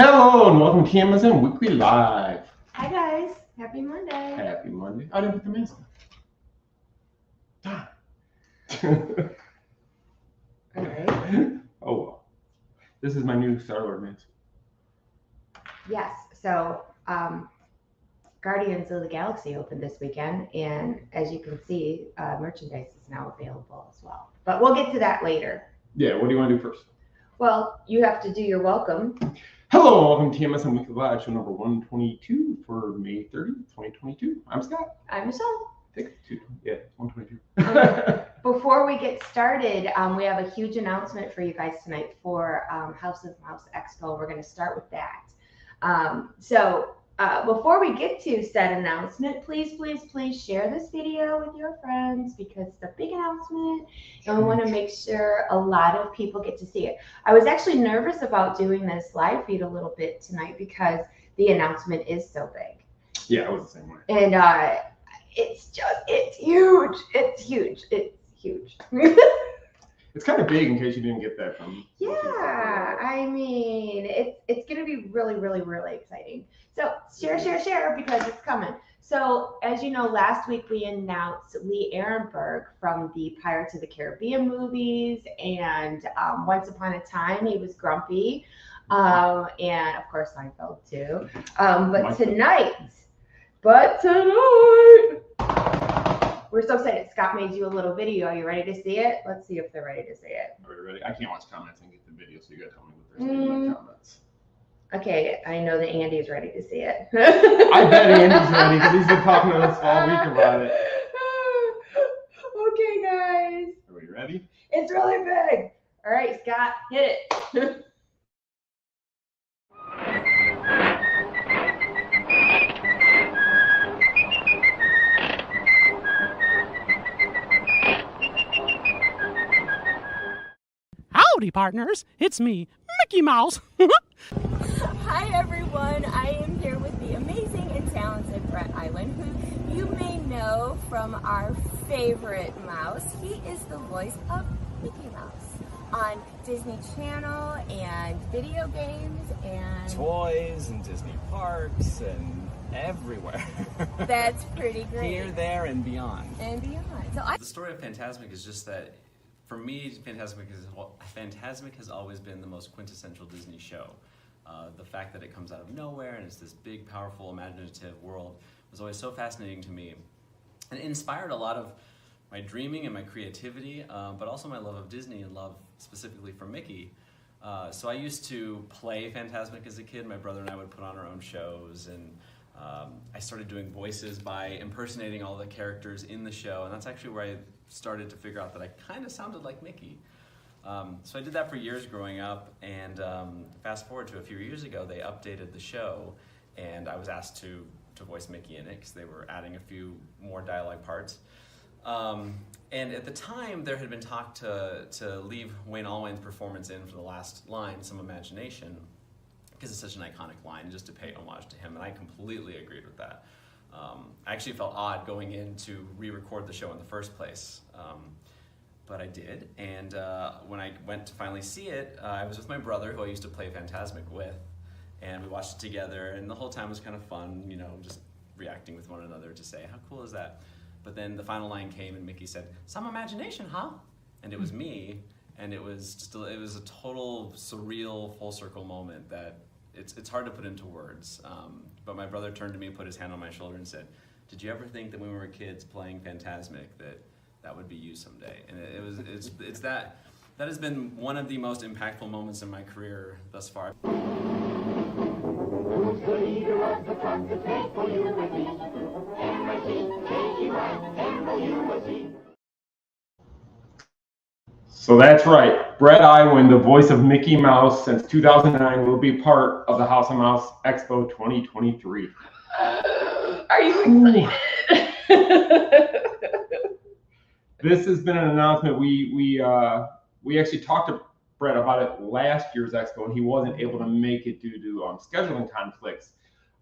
Hello and welcome to TMSM Weekly Live. Hi guys, happy Monday. Happy Monday. I didn't put the mask on. All right. Oh well. This is my new Star Wars mask. Yes, so Guardians of the Galaxy opened this weekend, and as you can see, merchandise is now available as well. But we'll get to that later. Yeah, what do you want to do first? Well, you have to do your welcome. Hello and welcome to TMSM Weekly Live, show number 122 for May 30th, 2022. I'm Scott. I'm Michelle. I think 122. Before we get started, we have a huge announcement for you guys tonight for House of Mouse Expo. We're going to start with that. Before we get to said announcement, please share this video with your friends because it's a big announcement and we want to make sure a lot of people get to see it. I was actually nervous about doing this live feed a little bit tonight because the announcement is so big. Yeah, I was the same way. And it's huge. It's huge. It's kind of big in case you didn't get that from. Yeah, I mean, it's going to be really exciting. So share because it's coming. So as you know, last week we announced Lee Ehrenberg from the Pirates of the Caribbean movies and Once Upon a Time, he was Grumpy. And of course Seinfeld too. But tonight, we're so excited. Scott made you a little video. Are you ready to see it? Let's see if they're ready to see it. Are you ready? I can't watch comments and get the video, so you gotta tell me what they're saying in the comments. Okay, I know that Andy's ready to see it. I bet Andy's ready because he's been talking to us all week about it. Okay, guys. Are we ready? It's really big. All right, Scott, hit it. Howdy, partners. It's me, Mickey Mouse. Hi, everyone. I am here with the amazing and talented Brett Island, who you may know from our favorite mouse. He is the voice of Mickey Mouse on Disney Channel and video games and toys and Disney parks and everywhere. That's pretty great. Here, there, and beyond. And beyond. The story of Fantasmic is just that, for me, Fantasmic has always been the most quintessential Disney show. The fact that it comes out of nowhere and it's this big, powerful, imaginative world was always so fascinating to me. And it inspired a lot of my dreaming and my creativity, but also my love of Disney and love specifically for Mickey. So I used to play Fantasmic as a kid. My brother and I would put on our own shows, and I started doing voices by impersonating all the characters in the show, and that's actually where I started to figure out that I kind of sounded like Mickey. So I did that for years growing up, and fast forward to a few years ago, they updated the show, and I was asked to voice Mickey in it because they were adding a few more dialogue parts. And at the time, there had been talk to leave Wayne Allwine's performance in for the last line, Some Imagination, because it's such an iconic line, just to pay homage to him, and I completely agreed with that. I actually felt odd going in to re-record the show in the first place, but I did, and when I went to finally see it, I was with my brother, who I used to play Fantasmic with, and we watched it together, and the whole time was kind of fun, you know, just reacting with one another to say, how cool is that? But then the final line came, and Mickey said, "Some imagination, huh?" And it was me, and it was a total surreal, full circle moment that it's hard to put into words. But my brother turned to me, put his hand on my shoulder, and said, "Did you ever think that when we were kids playing Fantasmic that would be you someday?" And it's that has been one of the most impactful moments in my career thus far. Who's the leader of the front that's faithful you will be? M-I-C-K-E-Y-M-O-U-S-E. So that's right. Brett Iwan, the voice of Mickey Mouse since 2009, will be part of the House of Mouse Expo 2023. Are you excited? This has been an announcement. We actually talked to Brett about it last year's Expo, and he wasn't able to make it due to scheduling conflicts.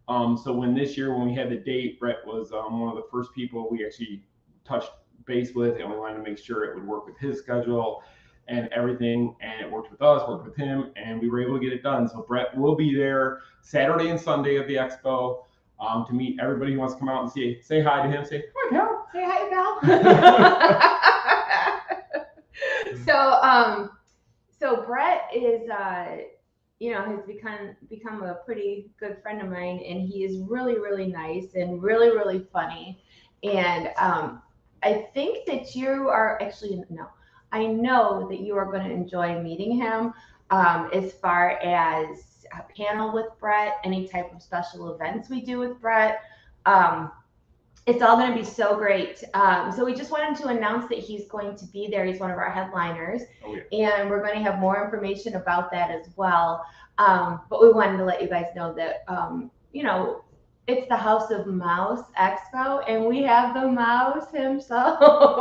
So when we had the date, Brett was one of the first people we actually touched base with, and we wanted to make sure it would work with his schedule. and everything, and it worked with us, worked with him, and we were able to get it done. So Brett will be there Saturday and Sunday at the Expo to meet everybody who wants to come out and say hi to him. Say hi, pal. Say hi, pal. So Brett is, has become a pretty good friend of mine, and he is really, really nice and really, really funny. And I think that you are actually, no, I know that you are going to enjoy meeting him as far as a panel with Brett, any type of special events we do with Brett. It's all going to be so great. So we just wanted to announce that he's going to be there. He's one of our headliners. Oh, yeah. And we're going to have more information about that as well. But we wanted to let you guys know that, it's the House of Mouse Expo, and we have the mouse himself.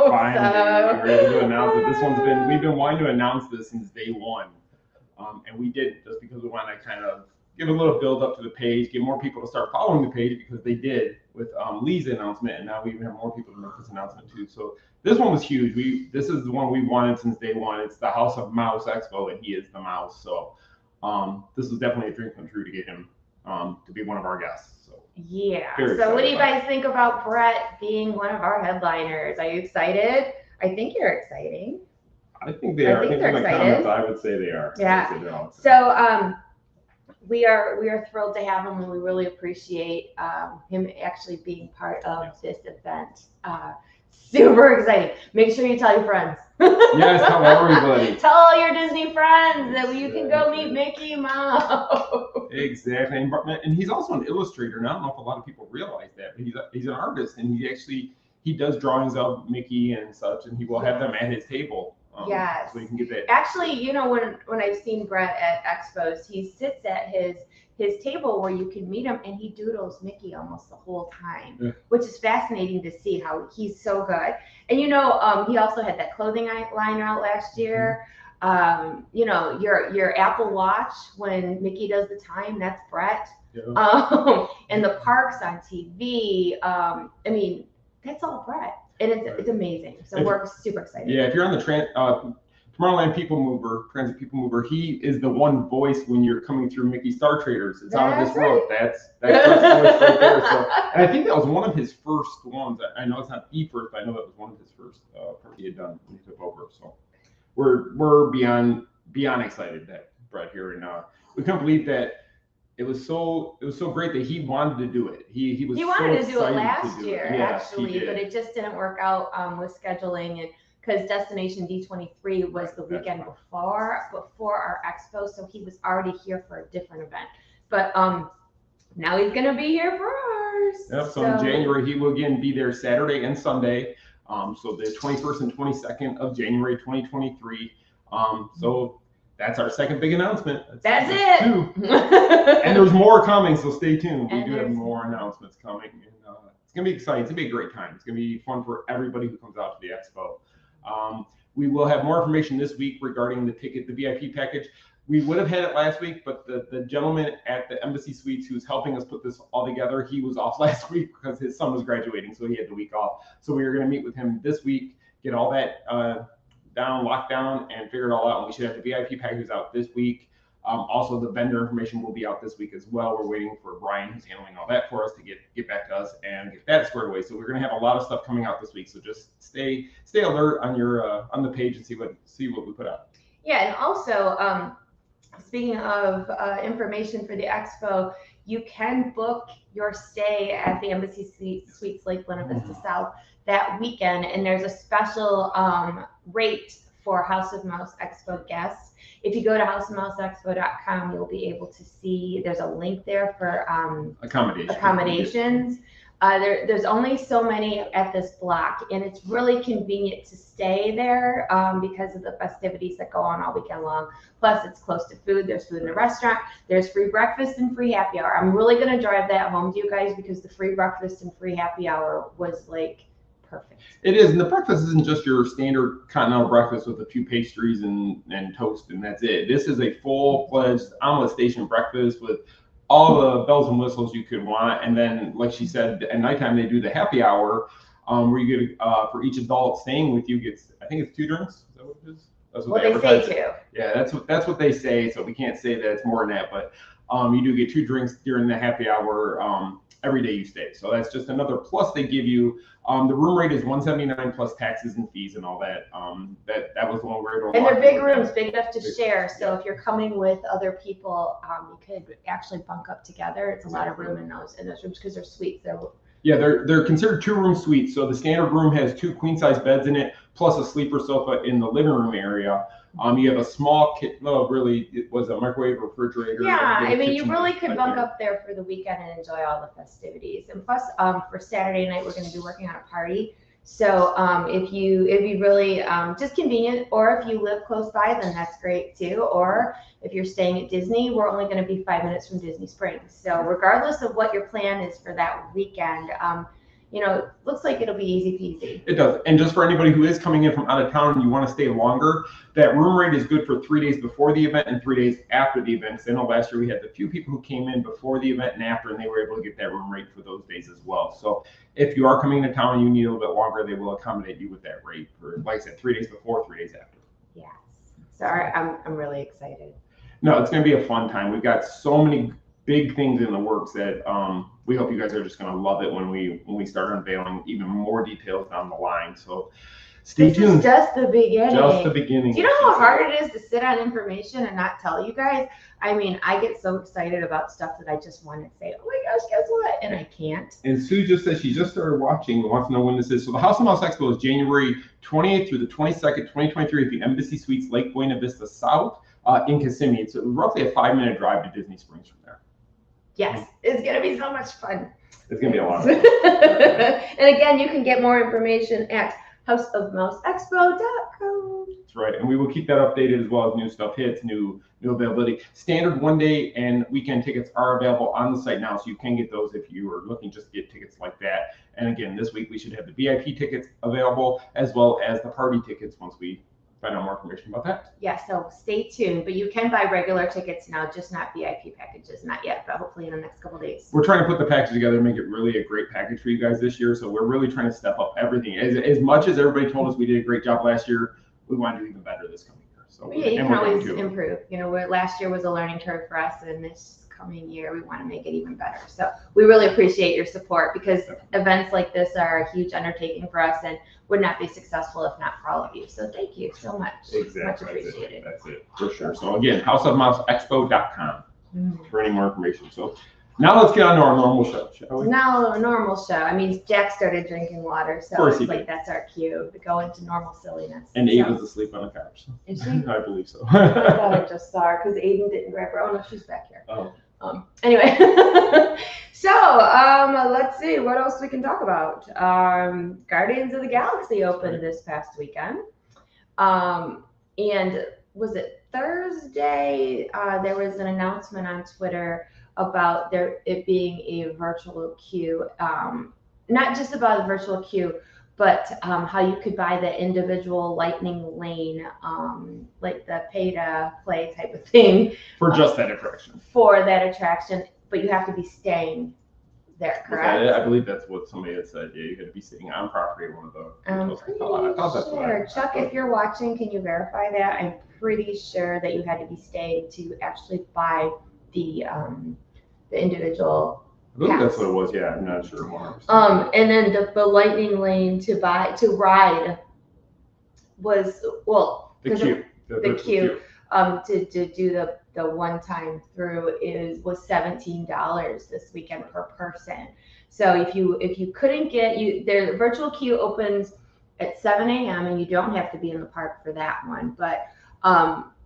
Finally, we're able to announce it. We've been wanting to announce this since day one. And we did just because we want to kind of give a little build up to the page, get more people to start following the page because they did with Lee's announcement, and now we even have more people to make this announcement too. So this one was huge. This is the one we wanted since day one. It's the House of Mouse Expo, and he is the mouse. So this was definitely a dream come true to get him to be one of our guests. So yeah. So what do you guys think about Brett being one of our headliners? Are you excited? I think you're exciting. I think they are. I think they're from the excited. comments, I would say they are. Yeah. So we are thrilled to have him, and we really appreciate him actually being part of this event. Super exciting. Make sure you tell your friends. Yes, tell everybody. Tell all your Disney friends that you can go meet Mickey Mouse. Exactly. And he's also an illustrator. And I don't know if a lot of people realize that, but he's an artist, and he does drawings of Mickey and such, and he will have them at his table. Yes. So you can get that. Actually, when I've seen Brett at expos, he sits at his table where you can meet him, and he doodles Mickey almost the whole time, which is fascinating to see how he's so good. And he also had that clothing line out last year. Your Apple Watch when Mickey does the time, that's Brett. Yeah. And the parks on TV. That's all Brett. And it's amazing. So we're super excited. Yeah, if you're on the Tomorrowland Transit People Mover, he is the one voice when you're coming through Mickey Star Traders. It's out of this world. That's voice right there. So, and I think that was one of his first ones. I know it's not the first, but I know that was one of his first he had done when he took over. So we're beyond excited that Brett here, and we couldn't believe that. It was so great that he wanted to do it. He wanted to do it last year, actually, but it just didn't work out with scheduling, and because Destination D23 was the weekend before our expo, so he was already here for a different event. But now he's gonna be here for ours. Yep. So in January he will again be there Saturday and Sunday. So the 21st and 22nd of January 2023. So that's our second big announcement. That's it. Two. And there's more coming, so stay tuned. We do have more announcements coming. And it's going to be exciting. It's going to be a great time. It's going to be fun for everybody who comes out to the expo. We will have more information this week regarding the VIP package. We would have had it last week, but the gentleman at the Embassy Suites who's helping us put this all together, he was off last week because his son was graduating, so he had the week off. So we are going to meet with him this week, get all that locked down, and figure it all out. And we should have the VIP packages out this week. Also, the vendor information will be out this week as well. We're waiting for Brian, who's handling all that for us, to get back to us and get that squared away. So we're going to have a lot of stuff coming out this week. So just stay alert on your on the page and see what we put out. Yeah, and also speaking of information for the expo, you can book your stay at the Embassy Suites Lake Buena Vista South that weekend, and there's a special rate for House of Mouse Expo guests. If you go to houseofmouseexpo.com, you'll be able to see there's a link there for accommodations. There's only so many at this block, and it's really convenient to stay there because of the festivities that go on all weekend long. Plus, it's close to food. There's food in the restaurant. There's free breakfast and free happy hour. I'm really going to drive that home to you guys because the free breakfast and free happy hour was like perfect. It is, and the breakfast isn't just your standard continental breakfast with a few pastries and toast, and that's it. This is a full-fledged omelet station breakfast with all the bells and whistles you could want. And then, like she said, at nighttime they do the happy hour, where you get for each adult staying with you gets, I think it's 2 drinks. Is that what it is? That's What what they say advertise. too. Yeah, that's what they say. So we can't say that it's more than that, but you do get 2 drinks during the happy hour every day you stay. So that's just another plus they give you. The room rate is $179 plus taxes and fees and all that. That was the one we're able to. And they're big rooms, big enough to Big, share. So yeah. if you're coming with other people, you could actually bunk up together. It's a lot of room in those rooms because they're suites. Yeah, they're considered 2-room suites. So the standard room has 2 queen-size beds in it, plus a sleeper sofa in the living room area. You have a small really, it was a microwave, refrigerator. Yeah, I mean, you kitchen really could right bunk there. up there for the weekend and enjoy all the festivities. And plus, for Saturday night, we're going to be working on a party. So it'd be really just convenient, or if you live close by, then that's great too. Or if you're staying at Disney, we're only going to be 5 minutes from Disney Springs. So regardless of what your plan is for that weekend, looks like it'll be easy peasy. It does. And just for anybody who is coming in from out of town and you want to stay longer, that room rate is good for 3 days before the event and 3 days after the event. Because I know last year we had a few people who came in before the event and after, and they were able to get that room rate for those days as well. So if you are coming to town and you need a little bit longer, they will accommodate you with that rate for, like I said, 3 days before, 3 days after. Yes. So I'm really excited. No, it's going to be a fun time. We've got so many big things in the works that we hope you guys are just going to love it when we start unveiling even more details down the line. So stay This tuned. is just the beginning. Just the beginning. Do you know how hard it is to sit on information and not tell you guys? I mean, I get so excited about stuff that I just want to say, oh my gosh, guess what? And I can't. And Sue just said she just started watching and wants to know when this is. So the House of Mouse Expo is January 28th through the 22nd, 2023 at the Embassy Suites, Lake Buena Vista South in Kissimmee. It's roughly a 5-minute drive to Disney Springs from there. Yes, it's going to be so much fun. It's going to be a lot of fun. And again, you can get more information at houseofmouseexpo.com. That's right. And we will keep that updated as well as new stuff hits, new availability. Standard 1-day and weekend tickets are available on the site now, so you can get those if you are looking just to get tickets like that. And again, this week we should have the VIP tickets available as well as the party tickets once we find out more information about that. Yeah, so stay tuned. But you can buy regular tickets now, just not VIP packages. Not yet, but hopefully in the next couple of days. We're trying to put the package together and make it really a great package for you guys this year. So we're really trying to step up everything. As much as everybody told us we did a great job last year, we want to do even better this coming year. So Yeah, you and can we're going always to. improve. Last year was a learning curve for us, and this coming year we want to make it even better. So we really appreciate your support, because events like this are a huge undertaking for us and would not be successful if not for all of you. So thank you so much. Exactly. Much appreciated. That's it for sure. So again, houseofmouseexpo.com for any more information. So now let's get on to our normal show, shall we? Now a normal show. I mean, Jack started drinking water, so course it's he like did. that's our cue to go into normal silliness. And So- Ava's asleep on the couch. Is she? I believe so. I thought I just saw her because Aiden didn't grab her. Oh no, she's back here. Oh. Anyway, so let's see what else we can talk about. Guardians of the Galaxy opened this past weekend, and was it Thursday? There was an announcement on Twitter about it being a virtual queue, not just about a virtual queue, but how you could buy the individual lightning lane, like the pay to play type of thing For just that attraction. for that attraction, but you have to be staying there, correct? I believe that's what somebody had said. Yeah, you had to be sitting on property at one of the I'm hotels. pretty I thought that's what sure. Chuck, if you're watching, can you verify that? I'm pretty sure that you had to be staying to actually buy the individual. I believe that's what it was. Yeah, I'm not sure. 100%. And then the lightning lane to ride was the queue. the virtual queue. To do the one time through was $17 this weekend per person. So if you couldn't get the virtual queue opens at 7 a.m. and you don't have to be in the park for that one, but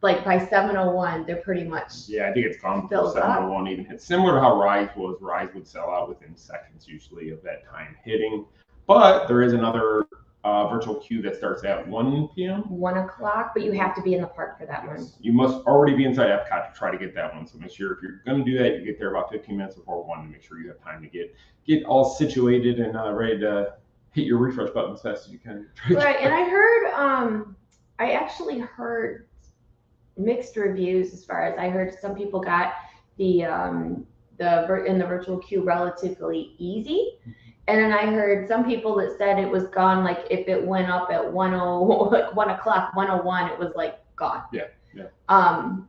like by 7:01 they're pretty much Yeah, I think it's gone before Fills up. 701 even hit. Similar to how Rise was. Rise would sell out within seconds usually of that time hitting. But there is another virtual queue that starts at 1 p.m. 1 o'clock, but you have to be in the park for that one. You must already be inside Epcot to try to get that one. So make sure if you're going to do that, you get there about 15 minutes before 1 to make sure you have time to get all situated and ready to hit your refresh button as fast as you can. Right, and I actually heard mixed reviews as far as I heard some people got in the virtual queue relatively easy, And then I heard some people that said it was gone, like if it went up at 1 o'clock, 1:01, it was like gone. Yeah.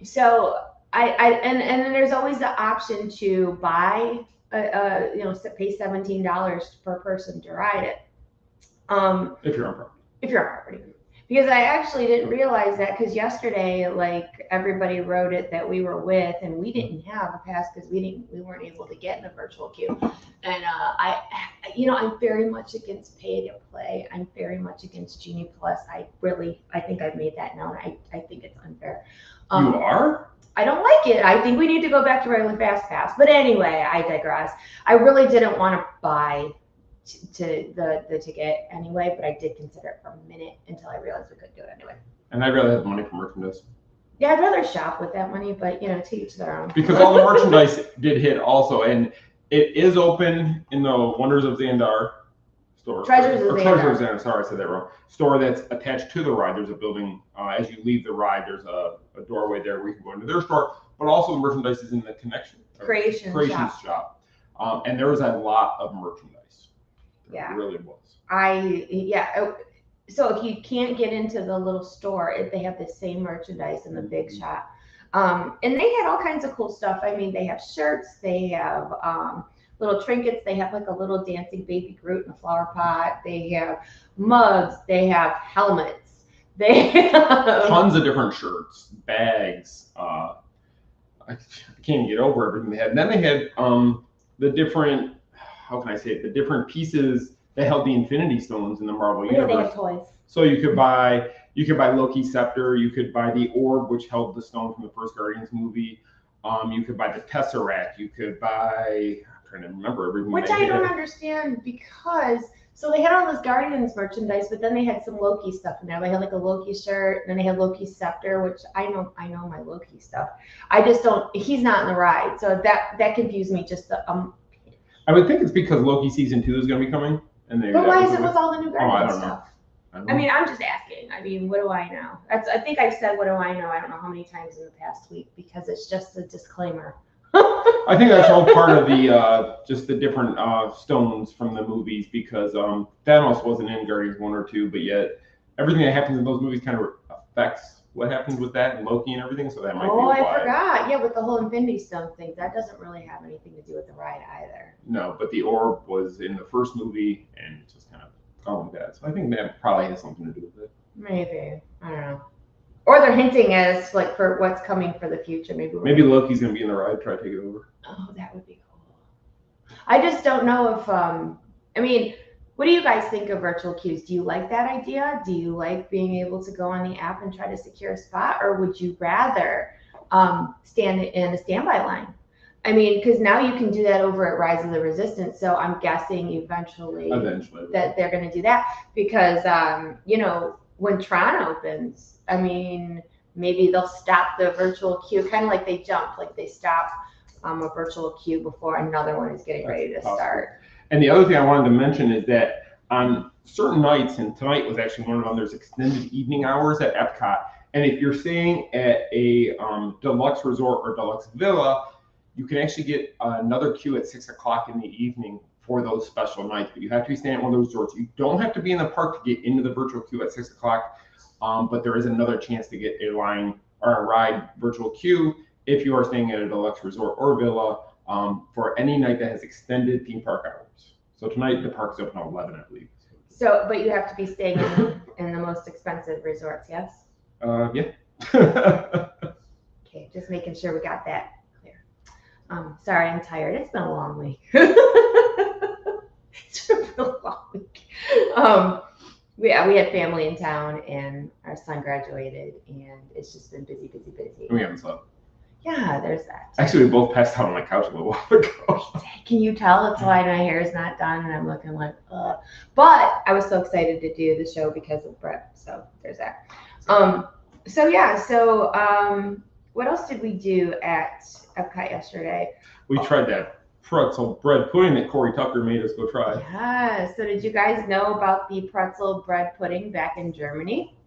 So and then there's always the option to buy, pay $17 per person to ride it. If you're on property. If you're on property. Because I actually didn't realize that, because yesterday, like, everybody wrote it that we were with, and we didn't have a pass because we weren't able to get in the virtual queue. And I'm very much against pay to play. I'm very much against Genie Plus. I think I've made that known. I think it's unfair. You are? I don't like it. I think we need to go back to regular fast pass. But anyway, I digress. I really didn't want to buy to the ticket anyway, but I did consider it for a minute until I realized we couldn't do it anyway. And I'd rather have money for merchandise. Yeah, I'd rather shop with that money, but to each their own. Because all the merchandise did hit also, and it is open in the Wonders of Xandar store. Treasures of Xandar. Sorry, I said that wrong. Store that's attached to the ride. There's a building. As you leave the ride, there's a doorway there where you can go into their store. But also the merchandise is in the Creation shop. And there was a lot of merchandise. Yeah. It really was. So if you can't get into the little store, they have the same merchandise in the big shop. And they had all kinds of cool stuff. I mean, they have shirts, they have little trinkets, they have like a little dancing baby Groot in a flower pot, they have mugs, they have helmets, they have tons of different shirts, bags. I can't get over everything they had. And then they had the different, how can I say it, the different pieces that held the Infinity Stones in the Marvel Universe. They have toys. So you could buy Loki's scepter, you could buy the orb, which held the stone from the first Guardians movie. You could buy the Tesseract. You could buy, I'm trying to remember everything. Which I don't understand, because so they had all this Guardians merchandise, but then they had some Loki stuff in there. They had like a Loki shirt, and then they had Loki's scepter, which I know my Loki stuff. I just don't. He's not in the ride, so that confused me. Just I would think it's because Loki season 2 is going to be coming, and but why is it with all the new Guardians stuff? I mean, I'm just asking. I mean, what do I know? I think I've said what do I know. I don't know how many times in the past week, because it's just a disclaimer. I think that's all part of the just the different stones from the movies, because Thanos wasn't in Guardians 1 or 2, but yet everything that happens in those movies kind of affects what happens with that and Loki and everything. So that might be why. I forgot. Yeah, with the whole Infinity Stone thing, that doesn't really have anything to do with the ride either. No, but the orb was in the first movie, and it just kind of gone with that. So I think that probably has something to do with it. Maybe. I don't know. Or they're hinting as like for what's coming for the future. Maybe Loki's gonna be in the ride, try to take it over. Oh, that would be cool. I just don't know if I mean, what do you guys think of virtual queues? Do you like that idea? Do you like being able to go on the app and try to secure a spot, or would you rather stand in a standby line? I mean, because now you can do that over at Rise of the Resistance, so I'm guessing eventually that they're going to do that, because when Tron opens, I mean, maybe they'll stop the virtual queue, kind of like they jump, like they stop a virtual queue before another one is getting ready to start. And the other thing I wanted to mention is that on certain nights, and tonight was actually one of them, there's extended evening hours at Epcot. And if you're staying at a deluxe resort or deluxe villa, you can actually get another queue at 6 o'clock in the evening for those special nights. But you have to be staying at one of those resorts. You don't have to be in the park to get into the virtual queue at 6 o'clock. But there is another chance to get a line or a ride virtual queue if you are staying at a deluxe resort or villa for any night that has extended theme park hours. So tonight the park is open at 11, I believe. So, but you have to be staying in the most expensive resorts, yes? Yeah. Okay, just making sure we got that clear. Sorry, I'm tired. It's been a long week. It's been a long week. We had family in town, and our son graduated, and it's just been busy. We haven't slept. Yeah, there's that. Actually, we both passed out on my couch a little while ago. Can you tell? That's why my hair is not done, and I'm looking like, ugh. But I was so excited to do the show because of Brett. So there's that. What else did we do at Epcot yesterday? We tried that pretzel bread pudding that Corey Tucker made us go try. Yeah. So did you guys know about the pretzel bread pudding back in Germany?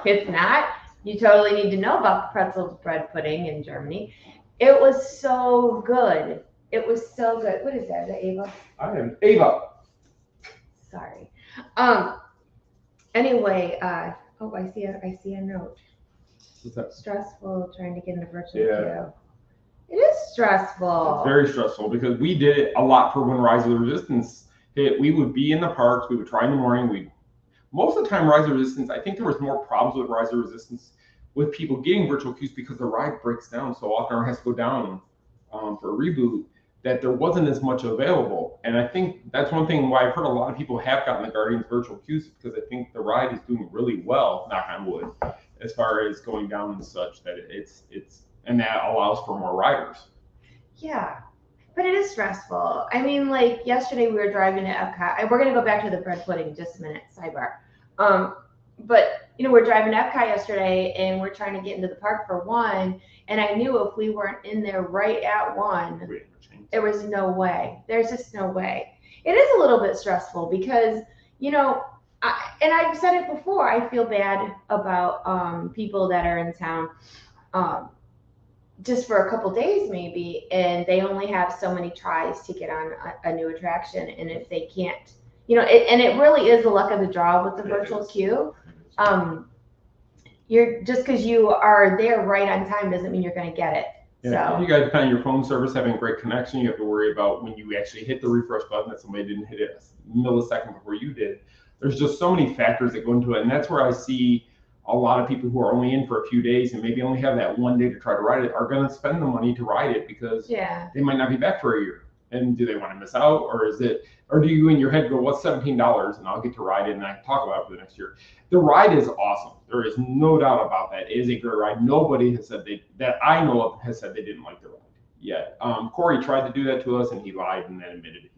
If not, you totally need to know about the pretzel bread pudding in Germany. It was so good. It was so good. What is that? Is that Ava? I am Ava. Sorry. Anyway, oh, I see a note. What's that? Stressful trying to get into virtual Yeah. queue. It is stressful. It's very stressful because we did it a lot for when Rise of the Resistance hit. We would be in the parks. We would try in the morning. Most of the time, Rise of Resistance, I think there was more problems with Rise of Resistance with people getting virtual queues because the ride breaks down so often or has to go down for a reboot, that there wasn't as much available. And I think that's one thing why I've heard a lot of people have gotten the Guardians virtual queues, because I think the ride is doing really well, knock on wood, as far as going down and such, that it's and that allows for more riders. Yeah, but it is stressful. I mean, like yesterday we were driving to Epcot. We're gonna go back to the bread pudding in just a minute, sidebar. But we're driving to Epcot yesterday, and we're trying to get into the park for 1. And I knew if we weren't in there right at 1, there was no way. There's just no way. It is a little bit stressful because and I've said it before. I feel bad about people that are in town. Just for a couple days maybe, and they only have so many tries to get on a new attraction, and if they can't, and it really is the luck of the draw with the virtual queue. You're just because you are there right on time doesn't mean you're going to get it. Yeah, So you got to depend on your phone service having a great connection. You have to worry about when you actually hit the refresh button that somebody didn't hit it a millisecond before you did. There's just so many factors that go into it, and that's where I see a lot of people who are only in for a few days and maybe only have that 1 day to try to ride it are going to spend the money to ride it because they might not be back for a year. And do they want to miss out, or do you in your head go, what's $17 and I'll get to ride it and I can talk about it for the next year? The ride is awesome. There is no doubt about that. It is a great ride. Nobody has said that I know of has said they didn't like the ride yet. Corey tried to do that to us and he lied and then admitted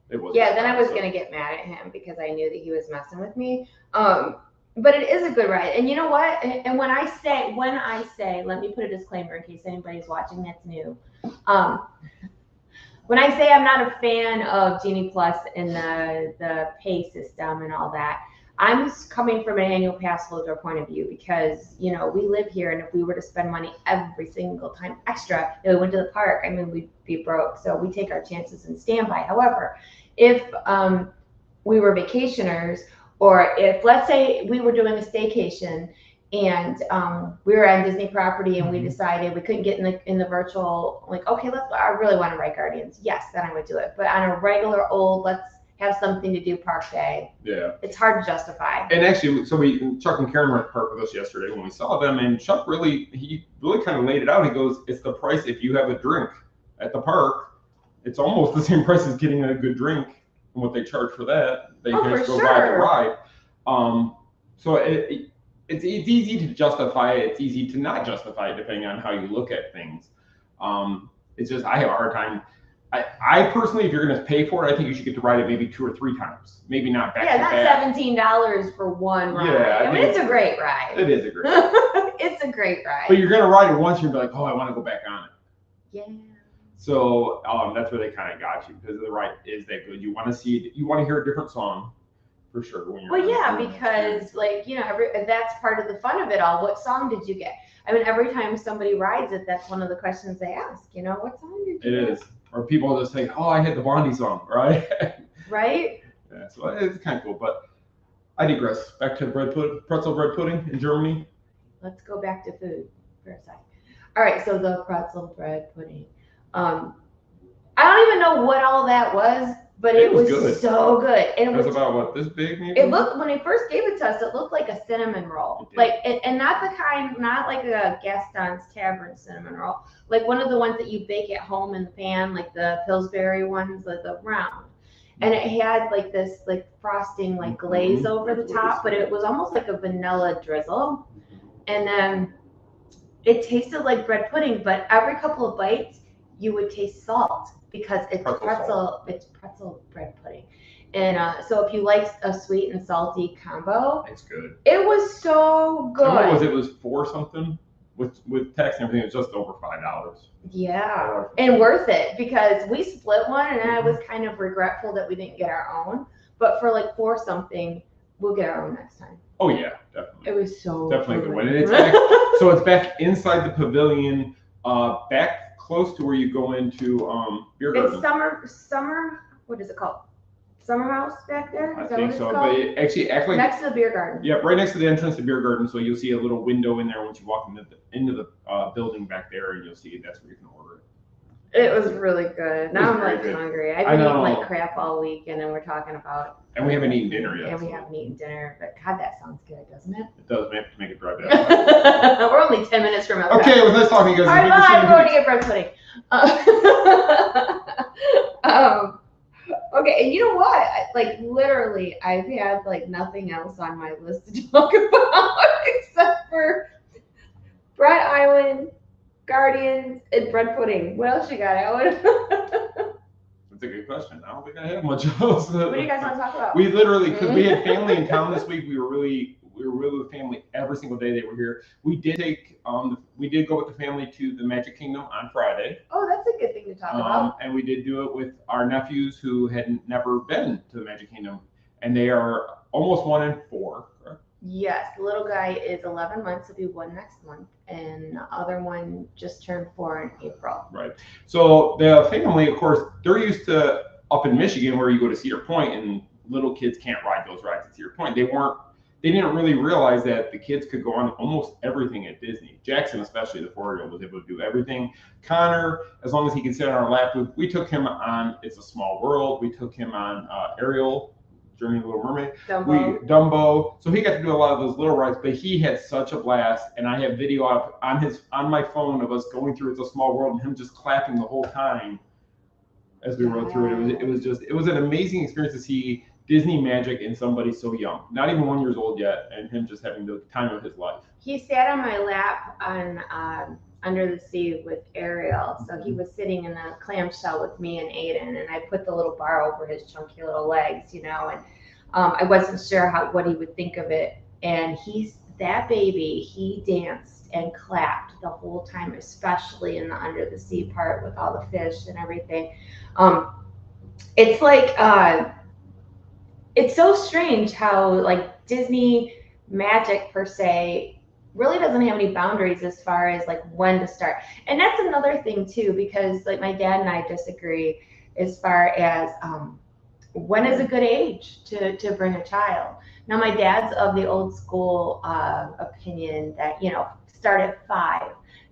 it was. Yeah, then I was going to get mad at him because I knew that he was messing with me. But it is a good ride. And you know what? And when I say, let me put a disclaimer in case anybody's watching that's new. When I say I'm not a fan of Genie Plus and the pay system and all that, I'm coming from an annual pass holder point of view because, we live here, and if we were to spend money every single time extra that we went to the park, I mean, we'd be broke. So we take our chances and standby. However, if we were vacationers, or if, let's say, we were doing a staycation and we were on Disney property and we decided we couldn't get in the virtual, like, okay, I really want to ride Guardians. Yes, then I would do it. But on a regular old, let's have something to do park day. Yeah. It's hard to justify. And actually, so Chuck and Karen were at the park with us yesterday when we saw them, and Chuck he really kind of laid it out. He goes, it's the price if you have a drink at the park. It's almost the same price as getting a good drink and what they charge for that. They can just go ride the ride. So it's easy to justify it. It's easy to not justify it depending on how you look at things. It's just I have a hard time. I personally, if you're going to pay for it, I think you should get to ride it maybe 2 or 3 times. Maybe not back to back. Yeah, not $17 for one ride. Yeah, I mean, it's a great ride. It is a great ride. It's a great ride. But you're going to ride it once, you're going to be like, oh, I want to go back on it. Yeah. So that's where they kind of got you because the ride is that good. You want to hear a different song. For sure. When you're because that's part of the fun of it all. What song did you get? I mean, every time somebody rides it, that's one of the questions they ask. What song did you get? It is. Or people just say, oh, I hit the Blondie song, right? Right? Yeah, so it's kind of cool. But I digress. Back to pretzel bread pudding in Germany. Let's go back to food for a second. All right, so the pretzel bread pudding. I don't even know what all that was. But it was good. So good. And it was about what, this big maybe? It looked, when they first gave it to us, it looked like a cinnamon roll. And not the kind, not like a Gaston's Tavern cinnamon roll. Like one of the ones that you bake at home in the pan, like the Pillsbury ones, like the round. And it had like this like frosting, like glaze over the top, but it was almost like a vanilla drizzle. And then it tasted like bread pudding, but every couple of bites, you would taste salt. Because it's pretzel bread pudding. And so if you like a sweet and salty combo, it's good. It was so good. And what was it? Was $4 something with tax and everything. It was just over $5. Yeah, and worth it because we split one, and I was kind of regretful that we didn't get our own. But for like $4 something, we'll get our own next time. Oh yeah, definitely. It was so definitely good one. And it's back, so it's back inside the pavilion, back close to where you go into beer It's garden. summer. What is it called? Summer house back there. I Is that think what it's so, called? but it actually act like Next to the beer garden. Yep, right next to the entrance to beer garden. So you'll see a little window in there once you walk into the building back there, and you'll see that's where you can order it. It was really good. Now I'm very like good. hungry. I've I been eating know. like crap all week, and then we're talking about. And we haven't eaten dinner yet. And we so haven't eaten dinner, but God, that sounds good, doesn't it? It does make it drive down. We're only 10 minutes from outside. Okay, it was nice talking to you All guys. right, Keep bye. I'm listening going to to get bread pudding. Okay, and you know what? Like literally, I've had like nothing else on my list to talk about except for Brett Island, Guardians, and bread pudding. What else you got, Alan? That's a good question. I don't think I have much else. What do you guys want to talk about? We literally, because we had family in town this week, we were really with family every single day they were here. We did go with the family to the Magic Kingdom on Friday. Oh, that's a good thing to talk about. And we did do it with our nephews who had never been to the Magic Kingdom, and they are almost 1 and 4. Correct? Yes, the little guy is 11 months. He'll be 1 next month, and the other one just turned 4 in April. Right. So the family, of course, they're used to up in Michigan where you go to Cedar Point, and little kids can't ride those rides at Cedar Point. They didn't really realize that the kids could go on almost everything at Disney. Jackson, especially the 4-year-old, was able to do everything. Connor, as long as he can sit on our lap, we took him on It's a Small World. We took him on Ariel, Journey of the Little Mermaid. Dumbo. So he got to do a lot of those little rides, but he had such a blast. And I have video on my phone of us going through It's a Small World and him just clapping the whole time as we rode through it. It was an amazing experience to see Disney magic in somebody so young, not even 1 year old yet, and him just having the time of his life. He sat on my lap on Under the Sea with Ariel, so he was sitting in the clamshell with me and Aiden, and I put the little bar over his chunky little legs, and I wasn't sure what he would think of it. And that baby, he danced and clapped the whole time, especially in the Under the Sea part with all the fish and everything. It's like it's so strange how like Disney magic per se really doesn't have any boundaries as far as like when to start. And that's another thing too, because like my dad and I disagree as far as when is a good age to bring a child. Now my dad's of the old school opinion that start at 5.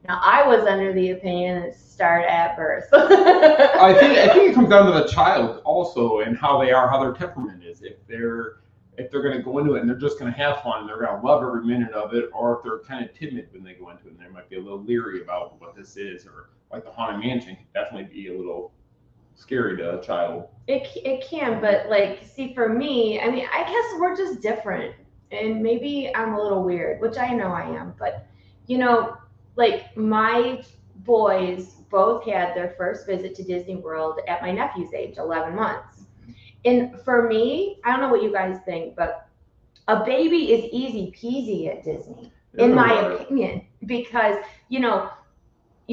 Now I was under the opinion that start at birth. I think it comes down to the child also and how their temperament is. If they're going to go into it and they're just going to have fun and they're going to love every minute of it, or if they're kind of timid when they go into it and they might be a little leery about what this is, or like the Haunted Mansion can definitely be a little scary to a child. It can, but like, see, for me, I mean, I guess we're just different, and maybe I'm a little weird, which I know I am, but like my boys both had their first visit to Disney World at my nephew's age, 11 months. And for me, I don't know what you guys think, but a baby is easy peasy at Disney, in my opinion, because,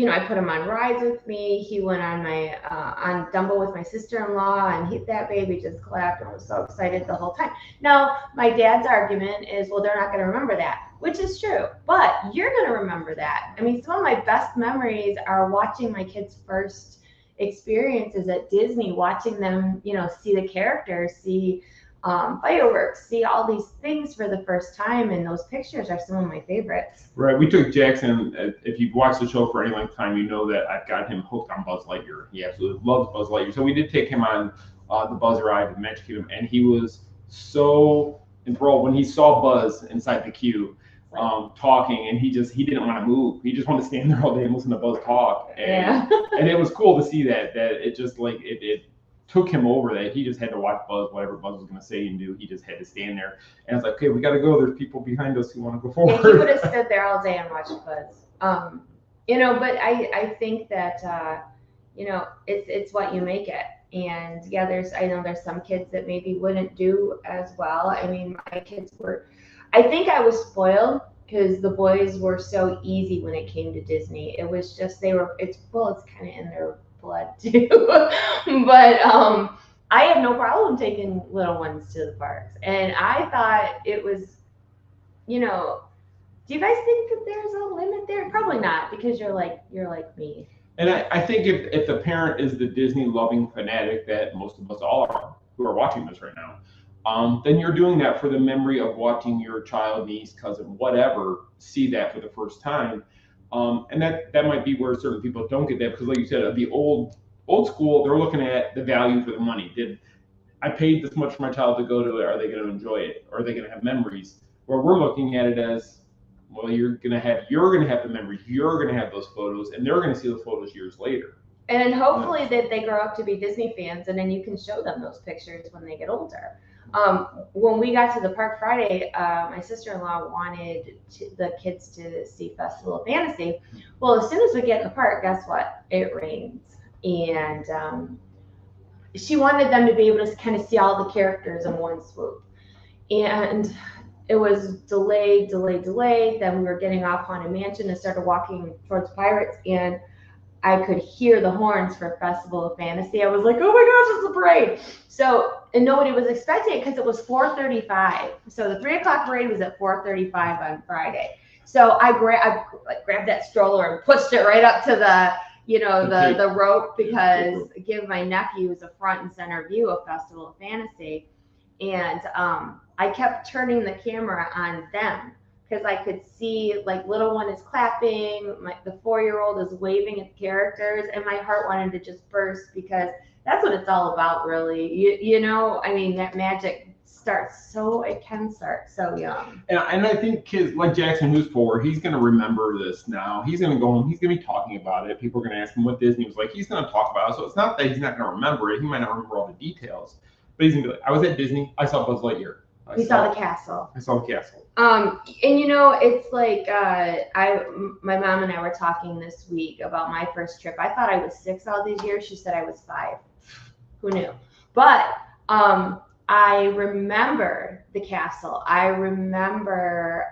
I put him on rides with me. He went on on Dumbo with my sister-in-law, and that baby just clapped and was so excited the whole time. Now, my dad's argument is, well, they're not going to remember that, which is true, but you're going to remember that. I mean, some of my best memories are watching my kids' first experiences at Disney, watching them, see the characters, see fireworks, see all these things for the first time, and those pictures are some of my favorites. Right. We took Jackson. If you've watched the show for any length of time, you know that I've got him hooked on Buzz Lightyear. He absolutely loves Buzz Lightyear. So we did take him on the Buzz ride at the Magic Kingdom, and he was so enthralled when he saw Buzz inside the queue talking, and he didn't want to move. He just wanted to stand there all day and listen to Buzz talk. And, and it was cool to see that it just like it took him over, that he just had to watch Buzz, whatever Buzz was going to say and do. He just had to stand there. And it's like, okay, we got to go. There's people behind us who want to go forward. Yeah, he would have stood there all day and watched Buzz. But I think that, it's what you make it. And yeah, I know there's some kids that maybe wouldn't do as well. I mean, my kids I think I was spoiled because the boys were so easy when it came to Disney. It was just, it's kind of in their blood too. But I have no problem taking little ones to the parks. And I thought it was, do you guys think that there's a limit there? Probably not, because you're like me. And I think if the parent is the Disney loving fanatic that most of us all are who are watching this right now, then you're doing that for the memory of watching your child, niece, cousin, whatever, see that for the first time. And that might be where certain people don't get that because, like you said, the old school, they're looking at the value for the money. Did I paid this much for my child to go to it? Are they going to enjoy it? Are they going to have memories? Where we're looking at it as, well, you're gonna have the memories, you're gonna have those photos, and they're gonna see those photos years later. And then hopefully that they grow up to be Disney fans, and then you can show them those pictures when they get older. When we got to the park Friday, my sister-in-law wanted the kids to see Festival of Fantasy. Well, as soon as we get in the park, guess what? It rains, and she wanted them to be able to kind of see all the characters in one swoop. And it was delayed. Then we were getting off Haunted Mansion and started walking towards Pirates, and I could hear the horns for Festival of Fantasy. I was like, oh my gosh, it's a parade. So, and nobody was expecting it because it was 4:35. So the 3 o'clock parade was at 4:35 on Friday. So I grabbed that stroller and pushed it right up to the rope because give my nephews a front and center view of Festival of Fantasy. And I kept turning the camera on them because I could see like little one is clapping, the 4-year-old is waving at the characters, and my heart wanted to just burst because that's what it's all about, really. You know, I mean, that magic can start so young. And I think kids like Jackson, who's 4, he's gonna remember this now. He's gonna go home, he's gonna be talking about it. People are gonna ask him what Disney was like. He's gonna talk about it. So it's not that he's not gonna remember it. He might not remember all the details. But he's gonna be like, I was at Disney, I saw Buzz Lightyear. We saw the castle. I saw the castle. And you know, it's like my mom and I were talking this week about my first trip. I thought I was 6 all these years. She said I was 5. Who knew? But I remember the castle. I remember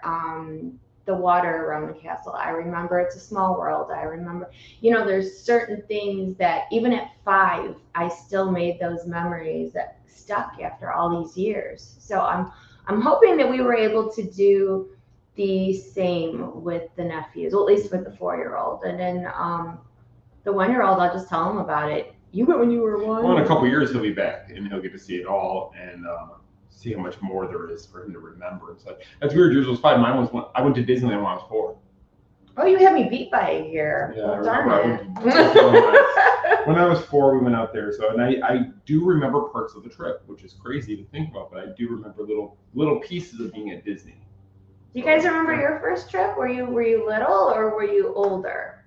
the water around the castle. I remember It's a Small World. I remember, there's certain things that even at 5, I still made those memories that stuck after all these years. So I'm hoping that we were able to do the same with the nephews, well, at least with the 4-year-old. And then the 1-year-old, I'll just tell him about it. You went when you were 1. Well, in a couple of years, he'll be back, and he'll get to see it all and see how much more there is for him to remember and such. That's weird. Yours was 5. Mine was 1. I went to Disneyland when I was 4. Oh, you had me beat by a year. Yeah, well, darn it. When I was 4, we went out there. So, and I do remember parts of the trip, which is crazy to think about, but I do remember little pieces of being at Disney. Do you guys remember your first trip? Were you little or were you older?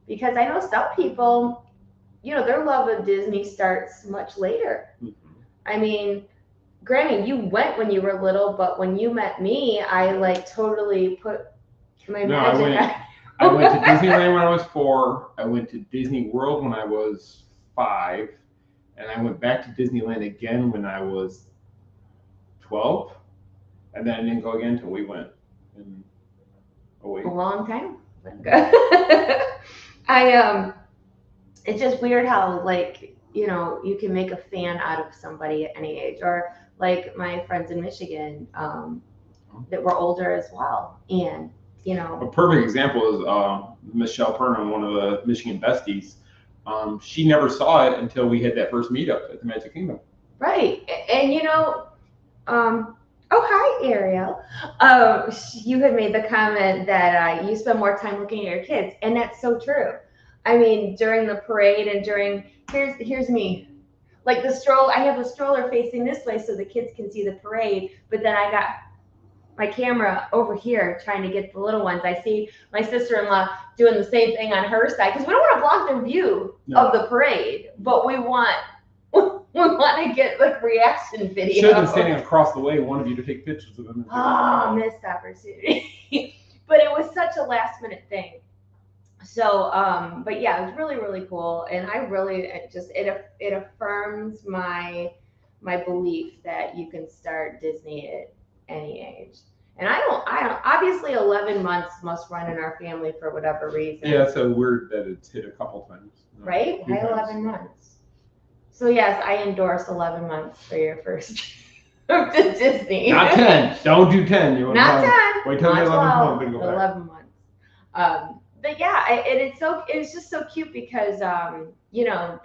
Because I know some people, their love of Disney starts much later. Mm-hmm. I mean, granted, you went when you were little, but when you met me, I totally put my magic. I went to Disneyland when I was 4. I went to Disney World when I was 5, and I went back to Disneyland again when I was 12, and then I didn't go again until we went in 08. A long time. It's just weird how you can make a fan out of somebody at any age, or like my friends in Michigan that were older as well, and. A perfect example is Michelle Perna, one of the Michigan besties. She never saw it until we had that first meetup at the Magic Kingdom. Right. And oh, hi, Ariel. You had made the comment that you spend more time looking at your kids, and that's so true. I mean, during the parade and here's me. Like the stroller, I have the stroller facing this way so the kids can see the parade, but then I got my camera over here trying to get the little ones. I see my sister-in-law doing the same thing on her side because we don't want to block their view of the parade, but we want to get reaction video. Should have been standing across the way, one of you to take pictures of them. Missed opportunity. But it was such a last minute thing. So, but yeah, it was really, really cool. And I really it affirms my belief that you can start Disney at any age. And I don't obviously 11 months must run in our family for whatever reason. Yeah, so weird that it's hit a couple times. Right? Why 11 months? So yes, I endorse 11 months for your first trip to Disney. Not 10. Don't do 10. Not 10. Wait till the 11th month and go back. 11 months. but yeah, and it's just so cute because you know,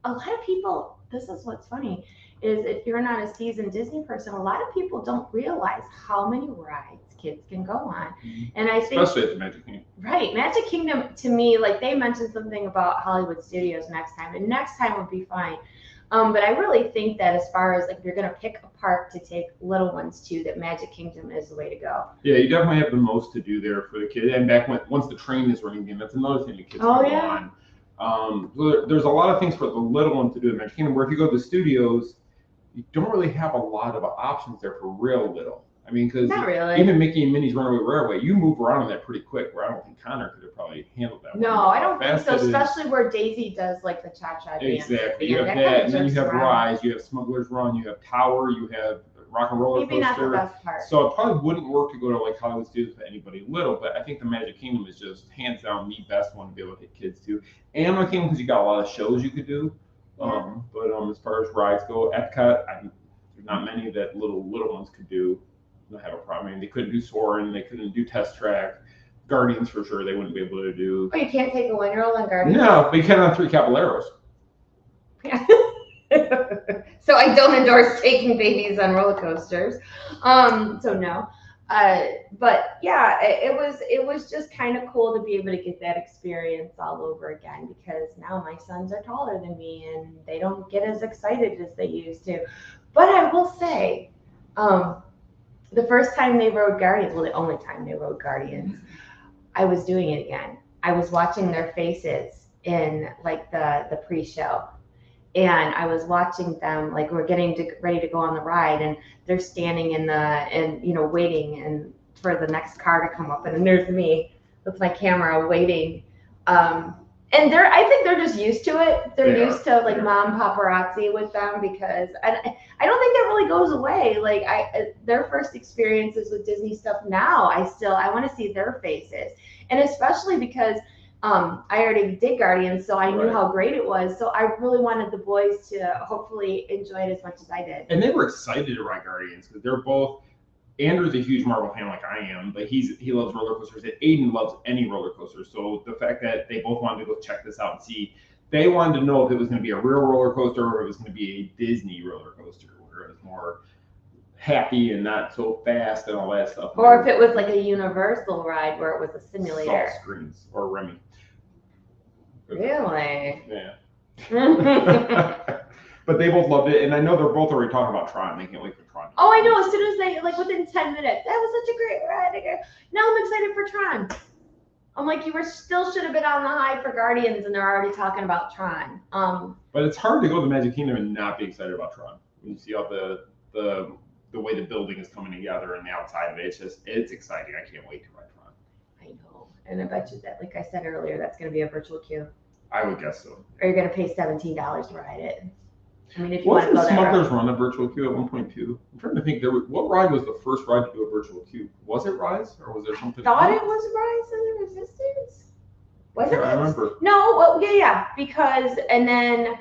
a lot of people. This is what's funny is if you're not a seasoned Disney person, a lot of people don't realize how many rides kids can go on. And I think Especially at the Magic Kingdom. right, Magic Kingdom to me, like they mentioned something about Hollywood Studios next time, and next time would be fine. But I really think that as far as like if you're gonna pick a park to take little ones to, that Magic Kingdom is the way to go. Yeah, you definitely have the most to do there for the kids. And back once the train is running again, that's another thing the kids Oh, can go yeah. on. So there's a lot of things for the little ones to do at Magic Kingdom. Where if you go to the studios, you don't really have a lot of options there for real little. I mean, because Not really. even Mickey and Minnie's Runaway Railway, you move around on that pretty quick. Where I don't think Connor could have probably handled that. No, one. I don't think Fast so. it is. Especially where Daisy does like the cha-cha dance. Exactly. Yeah, You have that kind that, of and then you jerks have around. Rise, you have Smuggler's Run, you have Tower, you have Rock and Roller Maybe not the Coaster. best part. So it probably wouldn't work to go to like Hollywood Studios for anybody little, but I think the Magic Kingdom is just hands down the best one to be able to hit kids to. And Magic Kingdom because you got a lot of shows you could do. Yeah. But as far as rides go, Epcot, there's not many that little ones could do. Don't have a problem. I mean, they couldn't do Soarin', they couldn't do Test Track. Guardians for sure they wouldn't be able to do. Oh, you can't take a one-year-old on Guardians? No, but you can on 3 Caballeros. So I don't endorse taking babies on roller coasters. So no. But yeah, it was just kind of cool to be able to get that experience all over again because now my sons are taller than me and they don't get as excited as they used to. But I will say, the first time they rode Guardians, well, the only time they rode Guardians, I was doing it again. I was watching their faces in like the pre-show. And I was watching them, like we're getting ready to go on the ride, and they're standing waiting and for the next car to come up, and then there's me with my camera waiting. And I think they're just used to it. They're used to like mom paparazzi with them because I don't think that really goes away. Like their first experiences with Disney stuff now, I want to see their faces, and especially because. I already did Guardians, so I knew how great it was. So I really wanted the boys to hopefully enjoy it as much as I did. And they were excited to ride Guardians because they're both. Andrew's a huge Marvel fan like I am, but he loves roller coasters. And Aiden loves any roller coaster. So the fact that they both wanted to go check this out and see, they wanted to know if it was going to be a real roller coaster or if it was going to be a Disney roller coaster, where it was more happy and not so fast and all that stuff. Or if it was like a Universal ride where it was a simulator. Salt Screens or Remy. Really? Yeah. But they both loved it, and I know they're both already talking about Tron. They can't wait for Tron. Oh, I know. As soon as they, like within 10 minutes, that was such a great ride. Now I'm excited for Tron. I'm like, still should have been on the high for Guardians, and they're already talking about Tron. But it's hard to go to Magic Kingdom and not be excited about Tron. When you see all the way the building is coming together and the outside of it, it's exciting. I can't wait to ride Tron. I know. And I bet you that, like I said earlier, that's going to be a virtual queue. I would guess so. Or you're going to pay $17 to ride it. I mean, if you want to Wasn't go that Smuggler's route. Run a virtual queue at 1.2? I'm trying to think. What ride was the first ride to do a virtual queue? Was it Rise or was there something? Thought it was Rise of the Resistance. Was it? I remember. No, well, yeah, because and then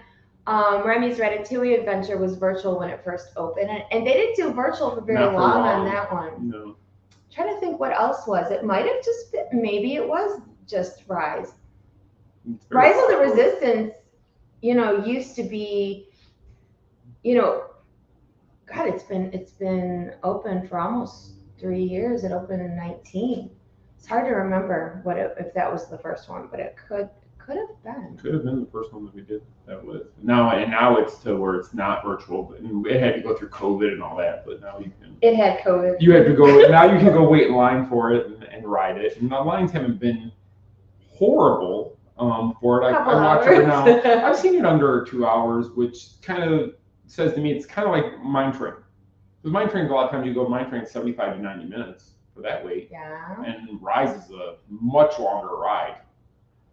Remy's Ratatouille Adventure was virtual when it first opened, and they didn't do virtual for very Not for long long. on that one. No. Trying to think what else was. It might have just been, maybe it was just Rise. It's very Rise of the simple. Resistance, used to be, God, it's been open for almost 3 years. It opened in 19. It's hard to remember if that was the first one, but it could have been. Could have been the first one that we did that with. Now it's to where it's not virtual, but it had to go through COVID and all that. But now you can. It had COVID. You have to go now. You can go wait in line for it and ride it. And the lines haven't been horrible for it. I watch it now. I've seen it under 2 hours, which kind of says to me it's kind of like Mine Train. Because Mine Train, a lot of times you go Mine Train 75 to 90 minutes for that wait. Yeah. And Rise is a much longer ride.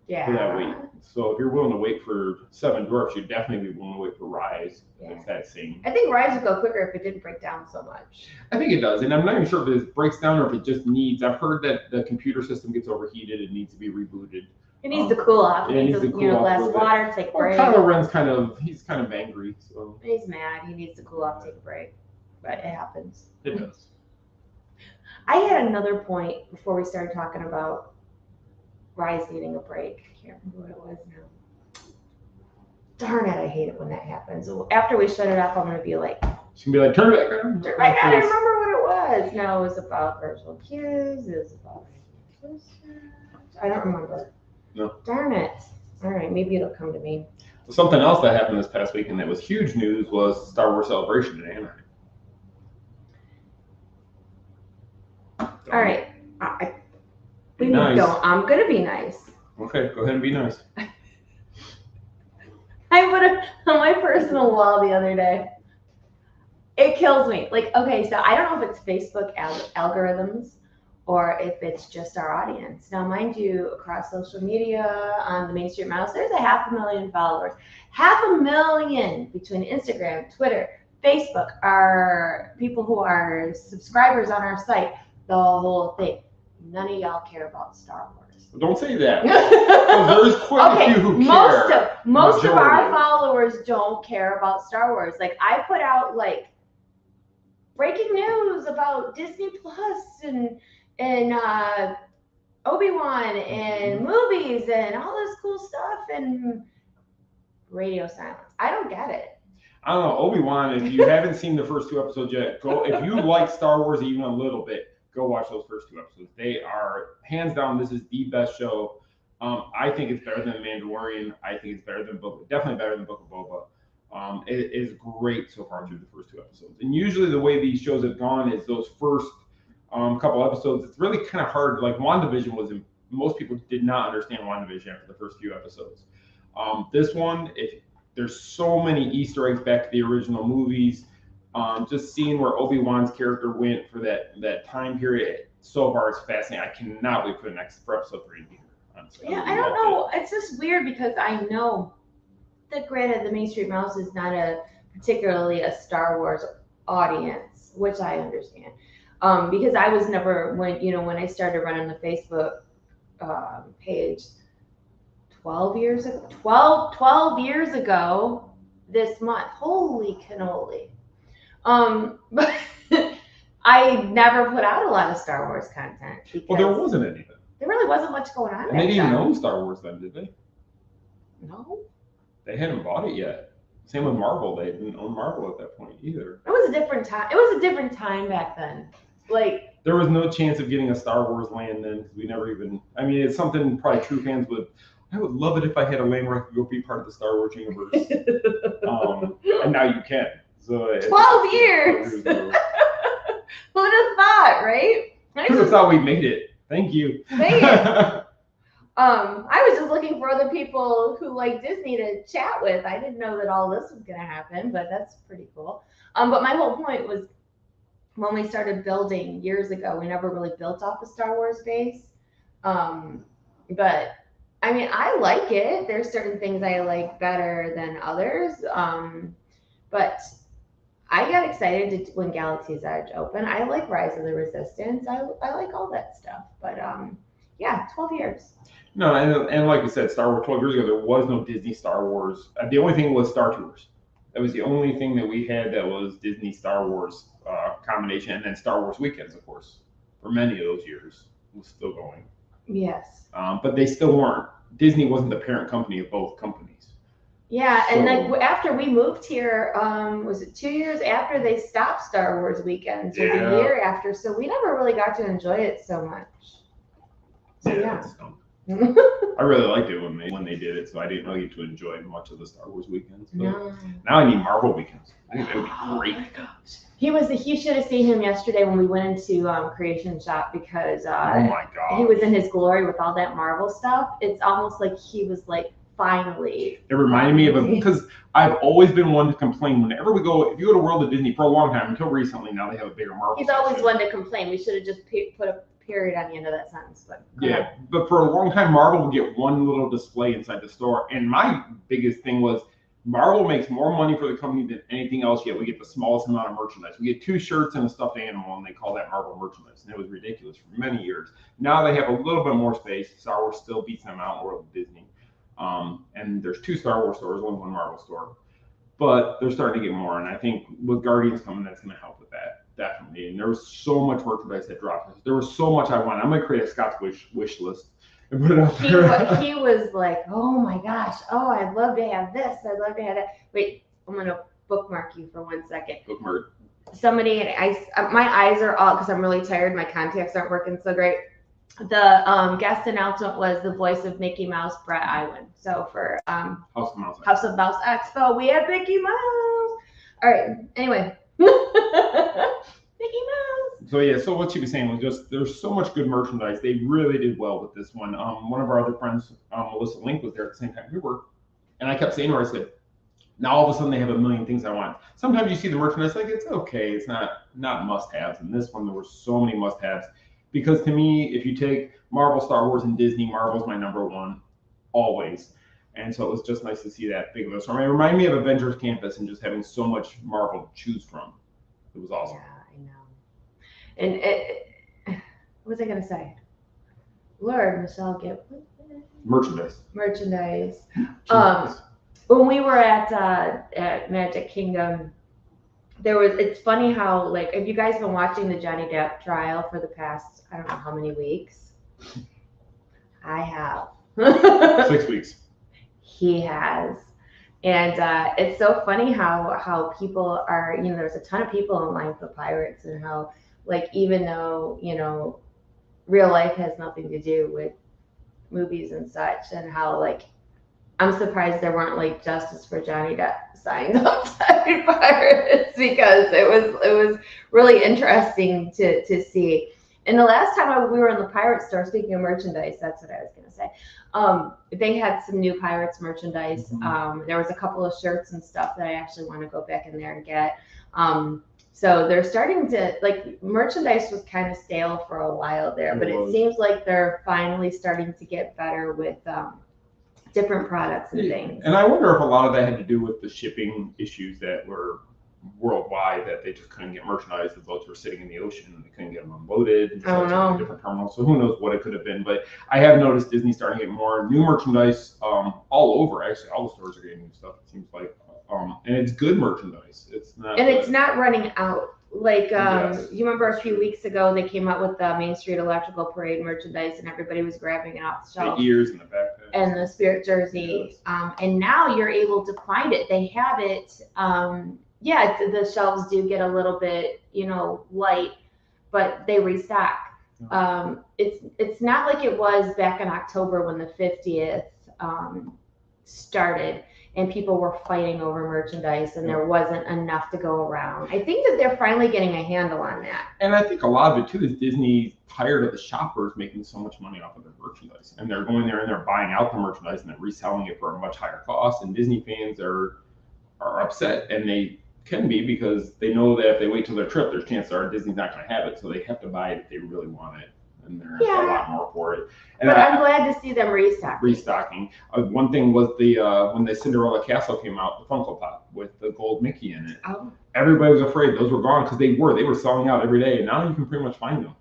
Yeah. For that wait. So if you're willing to wait for Seven Dwarfs, you'd definitely be willing to wait for Rise. Yeah. It's that same. I think Rise would go quicker if it didn't break down so much. I think it does, and I'm not even sure if it breaks down or if it just needs. I've heard that the computer system gets overheated and needs to be rebooted. It needs to cool off. It needs to cool off less a little bit. water, take a Well, break. Kylo Ren's he's kind of angry, so He's mad. He needs to cool off, take a break. But it happens. it does. I had another point before we started talking about Rise needing a break. I can't remember what it was now. Darn it, I hate it when that happens. So after we shut it off, I'm going to be like, She's gonna be like, turn it back on. I don't remember what it was. No, it was about virtual cues. It was about I don't remember. No. Darn it. All right, maybe it'll come to me. Something else that happened this past weekend that was huge news was Star Wars Celebration in Anaheim. All right. Be nice. I'm going to be nice. Okay, go ahead and be nice. I put it on my personal wall the other day. It kills me. Like, okay, so I don't know if it's Facebook algorithms or if it's just our audience. Now, mind you, across social media, on the Main Street Mouse, there's 500,000 followers. 500,000 between Instagram, Twitter, Facebook, are people who are subscribers on our site, the whole thing. None of y'all care about Star Wars. Don't say that. There's quite a few who care. Most of our followers don't care about Star Wars. Like, I put out, like, breaking news about Disney Plus and Obi-Wan and movies and all this cool stuff and radio silence. I don't get it. I don't know, Obi-Wan, if you haven't seen the first 2 episodes yet, go. If you like Star Wars even a little bit, go watch those first 2 episodes. They are, hands down, this is the best show. I think it's better than Mandalorian. I think it's better than definitely better than Book of Boba. It is great so far through the first 2 episodes. And usually the way these shows have gone is those first couple episodes, it's really kind of hard. Like WandaVision most people did not understand WandaVision after the first few episodes. This one, there's so many Easter eggs back to the original movies. Just seeing where Obi-Wan's character went for that time period so far is fascinating. I cannot wait for episode 3 to be here. Honestly. Yeah, I don't know. It's just weird because I know that, granted, the Main Street Mouse is not particularly a Star Wars audience, which I understand. Because I was never, when I started running the Facebook page 12 years ago this month. Holy cannoli. But I never put out a lot of Star Wars content. Well, there wasn't anything. There really wasn't much going on. And they didn't own Star Wars then, did they? No. They hadn't bought it yet. Same with Marvel. They didn't own Marvel at that point either. It was a different time. It was a different time back then. Like, there was no chance of getting a Star Wars land then because we never even. I mean, it's something probably true fans would. I would love it if I had a land where I could go be part of the Star Wars universe. And now you can. So 12 years. Who'd have thought, right? Who'd have thought we made it? Thank you. Man. I was just looking for other people who like Disney to chat with. I didn't know that all this was going to happen, but that's pretty cool. But my whole point was when we started building years ago, we never really built off a Star Wars base. But I mean, I like it. There's certain things I like better than others. But I got excited when Galaxy's Edge opened. I like Rise of the Resistance. I like all that stuff. But yeah, 12 years. No, and like we said, Star Wars 12 years ago, there was no Disney Star Wars. The only thing was Star Tours. That was the only thing that we had that was Disney Star Wars combination. And then Star Wars Weekends, of course, for many of those years was still going. Yes. But they still weren't. Disney wasn't the parent company of both companies. Yeah, and like after we moved here, was it 2 years after they stopped Star Wars Weekends? Or a year after, so we never really got to enjoy it so much. So yeah. I really liked it when they did it, so I didn't really get to enjoy much of the Star Wars Weekends. But no. Now I need Marvel Weekends. I think that would be great. Oh my gosh. You should have seen him yesterday when we went into Creation Shop because oh my God. He was in his glory with all that Marvel stuff. It's almost like he was like finally. It reminded me of him because I've always been one to complain whenever we go. If you go to World of Disney for a long time, until recently, now they have a bigger Marvel. He's always one to complain. We should have just put a period on the end of that sentence. But yeah, but for a long time, Marvel would get one little display inside the store, and my biggest thing was Marvel makes more money for the company than anything else, yet we get the smallest amount of merchandise. We get 2 shirts and a stuffed animal, and they call that Marvel merchandise, and it was ridiculous for many years. Now they have a little bit more space. Star Wars still beats them out in World of Disney. And there's 2 Star Wars stores, only 1 Marvel store. But they're starting to get more, and I think with Guardians coming, that's going to help with that, definitely. And there was so much merchandise that dropped. There was so much I wanted. I'm going to create a Scott's wish list. and put it out He there. he was like, oh my gosh, oh, I'd love to have this. I'd love to have that. Wait, I'm gonna bookmark you for 1 second. Bookmark. Somebody, my eyes are all, because I'm really tired. My contacts aren't working so great. The guest announcement was the voice of Mickey Mouse, Brett Iwan. So for House of Mouse. House of Mouse Expo, we had Mickey Mouse. All right. Anyway, Mickey Mouse. So yeah, so what she was saying was just there's so much good merchandise. They really did well with this one. One of our other friends, Melissa Link, was there at the same time we were, and I kept saying to her, I said, now all of a sudden they have a million things I want. Sometimes you see the merchandise like it's okay, it's not must-haves. And this one there were so many must-haves because to me, if you take Marvel, Star Wars, and Disney, Marvel's my number one always. And so it was just nice to see that big list. It reminded me of Avengers Campus and just having so much Marvel to choose from. It was awesome. Yeah, I know. And what was I gonna say? Lord, Michelle, get Merchandise. merchandise. Jesus. When we were at Magic Kingdom, it's funny how, like, have you guys been watching the Johnny Depp trial for the past, I don't know how many weeks? I have. 6 weeks. He has. And it's so funny how people are, there's a ton of people in line for Pirates, and how, like, even though, real life has nothing to do with movies and such, and how, like, I'm surprised there weren't, like, justice for Johnny Depp signs outside Pirates, because it was really interesting to see. And the last time we were in the Pirate store, speaking of merchandise, that's what I was going to say. They had some new Pirates merchandise. Mm-hmm. There was a couple of shirts and stuff that I actually want to go back in there and get. So they're starting to, like, merchandise was kind of stale for a while there, but it seems like they're finally starting to get better with different products and things. And I wonder if a lot of that had to do with the shipping issues that were worldwide, that they just couldn't get merchandise. The boats were sitting in the ocean and they couldn't get them unloaded. And so different terminals. So who knows what it could have been. But I have noticed Disney starting to get more new merchandise all over. Actually, all the stores are getting new stuff, it seems like. And it's good merchandise. It's not. And it's not running out. Like, Yes, you remember a few weeks ago, they came out with the Main Street Electrical Parade merchandise, and everybody was grabbing it off the shelf. The ears and the backpack. And the Spirit jersey. Yes. And now you're able to find it. They have it. The shelves do get a little bit, light, but they restock. It's not like it was back in October when the 50th started and people were fighting over merchandise and there wasn't enough to go around. I think that they're finally getting a handle on that. And I think a lot of it too is Disney tired of the shoppers making so much money off of their merchandise, and they're going there and they're buying out the merchandise and they're reselling it for a much higher cost. And Disney fans are upset, and they can be, because they know that if they wait till their trip, there's chances are Disney's not going to have it, so they have to buy it if they really want it, and there's a lot more for it. And but I'm glad to see them restocking. One thing was when the Cinderella Castle came out, the Funko Pop with the gold Mickey in it. Oh. Everybody was afraid those were gone because they were selling out every day, and now you can pretty much find them.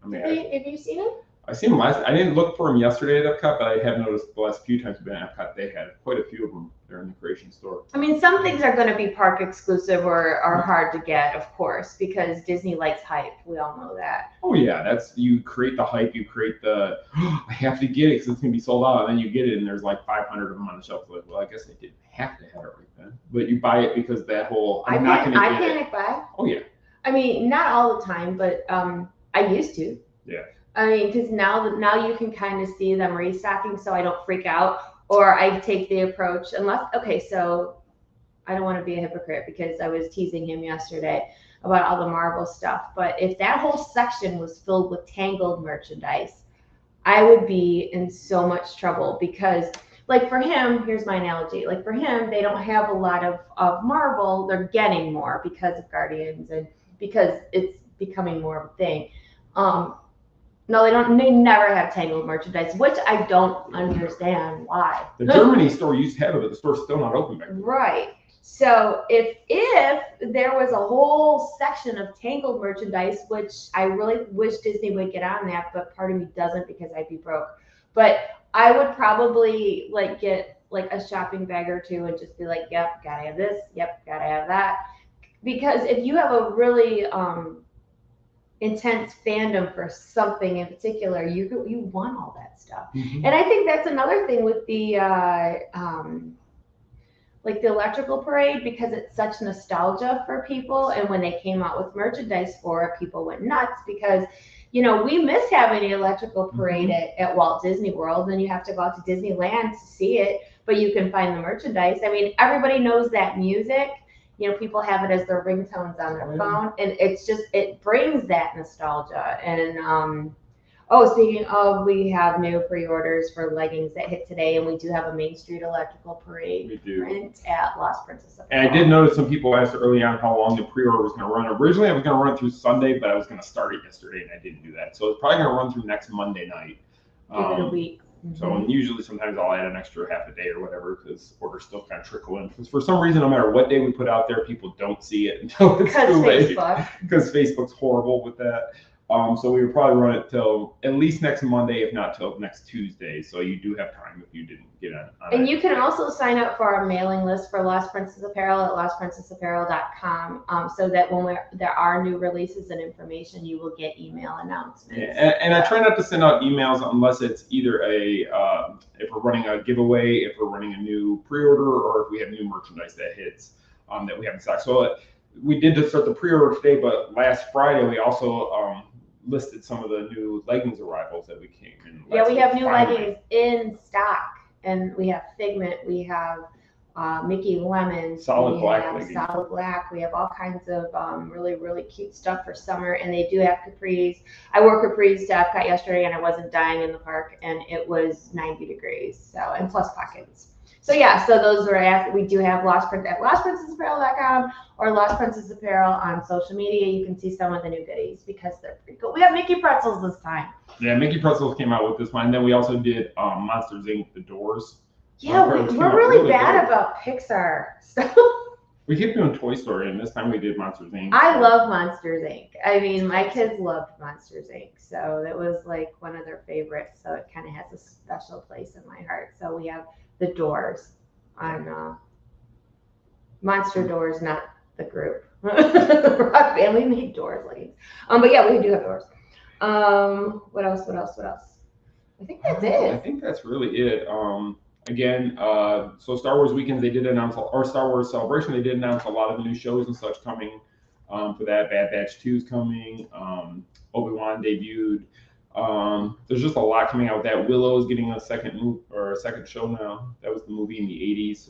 I mean, Have you seen them? I seen them I didn't look for them yesterday at Epcot, but I have noticed the last few times we've been at Epcot, they had quite a few of them there in the Creation store. I mean, some things are going to be park exclusive or are hard to get, of course, because Disney likes hype. We all know that. Oh yeah, you create the hype, you create the I have to get it because it's gonna be sold out, and then you get it and there's like 500 of them on the shelf. Like, well, I guess I didn't have to have it right then, but you buy it because that whole I panic buy. Oh yeah. I mean, not all the time, but I used to. Yeah. I mean, because now you can kind of see them restocking, so I don't freak out, or I take the approach so I don't want to be a hypocrite because I was teasing him yesterday about all the Marvel stuff, but if that whole section was filled with Tangled merchandise, I would be in so much trouble because, like, for him, here's my analogy, like for him, they don't have a lot of Marvel, they're getting more because of Guardians and because it's becoming more of a thing. No, they don't. They never have Tangled merchandise, which I don't understand why. The Germany store used to have it, but the store's still not open back there. Right. So if there was a whole section of Tangled merchandise, which I really wish Disney would get on that, but part of me doesn't because I'd be broke. But I would probably get a shopping bag or two and just be like, yep, gotta have this. Yep, gotta have that. Because if you have a really intense fandom for something in particular, you want all that stuff. And I think that's another thing with the like the electrical parade, because it's such nostalgia for people. And when they came out with merchandise for it, people went nuts because, you know, we miss having the electrical parade at Walt Disney World, and you have to go out to Disneyland to see it, but you can find the merchandise. I mean, everybody knows that music. You know, people have it as their ringtones on their phone, and it's just, it brings that nostalgia. And oh, speaking of, we have new pre-orders for leggings that hit today, and we do have a Main Street Electrical Parade print at Las Princess. And I did notice some people asked early on how long the pre-order was going to run. Originally, I was going to run it through Sunday, but I was going to start it yesterday, and I didn't do that. So it's probably going to run through next Monday night. Give it a week. So and usually sometimes I'll add an extra half a day or whatever because orders still kind of trickle in. Because for some reason, no matter what day we put out there, people don't see it until it's too late. Because Facebook's horrible with that. So we would probably run it till at least next Monday, if not till next Tuesday. So you do have time if you didn't get on and you can also sign up for our mailing list for Lost Princess Apparel at lostprincessapparel.com, so that when there are new releases and information, you will get email announcements. Yeah, and I try not to send out emails unless it's either if we're running a giveaway, if we're running a new pre-order, or if we have new merchandise that hits that we have in stock. So we did just start the pre-order today, but last Friday we also listed some of the new leggings arrivals that we came in. Yeah, we have new leggings in stock, and we have Figment, we have Mickey Lemon, solid black leggings. Solid black. We have all kinds of really, really cute stuff for summer, and they do have capris. I wore capris to Epcot yesterday, and I wasn't dying in the park, and it was 90 degrees, so, and plus pockets. So yeah, so those are we do have Lost Prince at lostprincessapparel.com or Lost Princess Apparel on social media. You can see some of the new goodies because they're pretty cool. We have Mickey Pretzels this time. Yeah, Mickey Pretzels came out with this one. And then we also did Monsters Inc. The Doors. Yeah, we're really bad about Pixar stuff. We keep doing Toy Story, and this time we did Monsters Inc. I love Monsters Inc. I mean, my kids loved Monsters Inc. So that was like one of their favorites. So it kind of has a special place in my heart. So we have the Doors on Monster Doors, not the group. The Rock family made Doors leggings. But yeah, we do have Doors. What else? I think that's it. I think that's really it. Again, so Star Wars Weekends, they did announce, or Star Wars Celebration, they did announce a lot of the new shows and such coming for that. Bad Batch 2 is coming. Obi-Wan debuted. There's just a lot coming out with that. Willow is getting a second show now. That was the movie in the 80s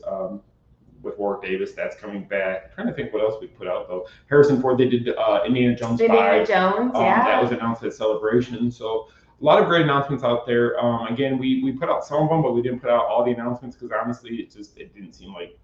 with Warwick Davis. That's coming back. I'm trying to think what else we put out though. Harrison Ford, they did Indiana Jones 5. Indiana Jones, yeah. That was announced at Celebration. So a lot of great announcements out there. Again, we put out some of them, but we didn't put out all the announcements because honestly, it didn't seem like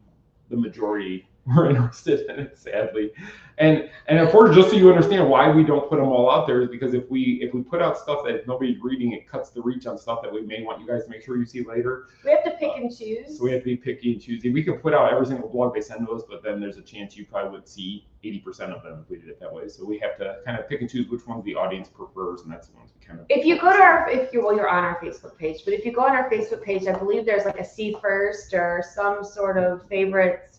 the majority were interested in it, sadly. And of course, just so you understand why we don't put them all out there is because if we put out stuff that nobody's reading, it cuts the reach on stuff that we may want you guys to make sure you see later. We have to pick and choose. So we have to be picky and choosy. We could put out every single blog they send to us, but then there's a chance you probably would see 80% of them if we did it that way. So we have to kind of pick and choose which ones the audience prefers, and that's the ones we kind of. If you go to you're on our Facebook page, but if you go on our Facebook page, I believe there's like a see first or some sort of favorites